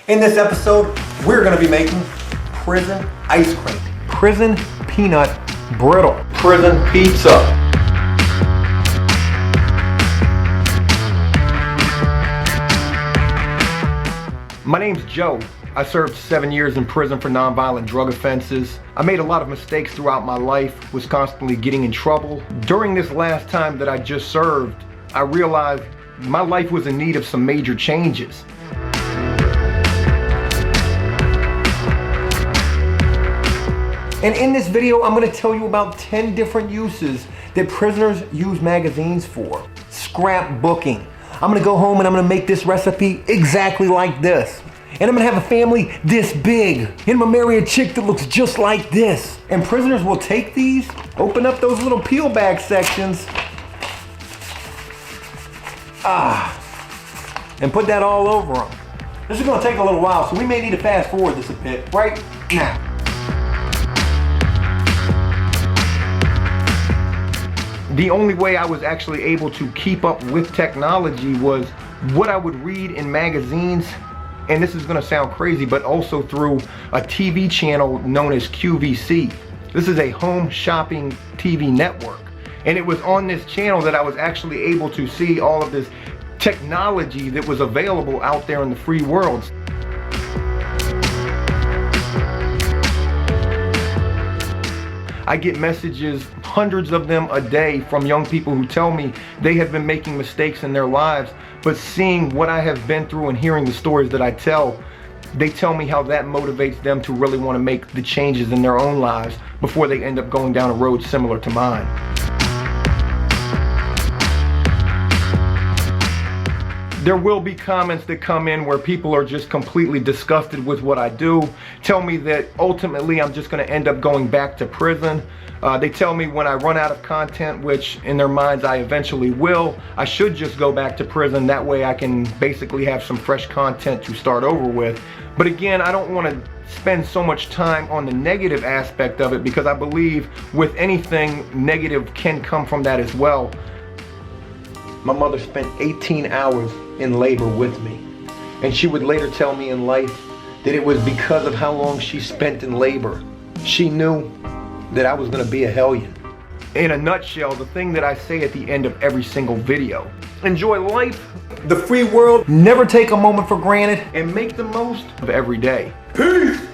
In this episode, we're going to be making prison ice cream, prison peanut brittle, prison pizza. My name's Joe. I served 7 years in prison for nonviolent drug offenses. I made a lot of mistakes throughout my life, was constantly getting in trouble. During this last time that I just served, I realized my life was in need of some major changes. And in this video, I'm going to tell you about 10 different uses that prisoners use magazines for. Scrapbooking. I'm going to go home and I'm going to make this recipe exactly like this. And I'm going to have a family this big. And I'm going to marry a chick that looks just like this. And prisoners will take these, open up those little peel bag sections, and put that all over them. This is going to take a little while, so we may need to fast forward this a bit right now. The only way I was actually able to keep up with technology was what I would read in magazines, and this is going to sound crazy, but also through a TV channel known as QVC. This is a home shopping TV network, and it was on this channel that I was actually able to see all of this technology that was available out there in the free world. I get messages, hundreds of them a day, from young people who tell me they have been making mistakes in their lives, but seeing what I have been through and hearing the stories that I tell, they tell me how that motivates them to really want to make the changes in their own lives before they end up going down a road similar to mine. There will be comments that come in where people are just completely disgusted with what I do, tell me that ultimately I'm just going to end up going back to prison. They tell me when I run out of content, which in their minds I eventually will, I should just go back to prison. That way I can basically have some fresh content to start over with. But again, I don't want to spend so much time on the negative aspect of it, because I believe with anything negative can come from that as well. My mother spent 18 hours in labor with me, and she would later tell me in life that it was because of how long she spent in labor. She knew that I was going to be a hellion. In a nutshell, the thing that I say at the end of every single video: enjoy life, the free world, never take a moment for granted, and make the most of every day. Peace!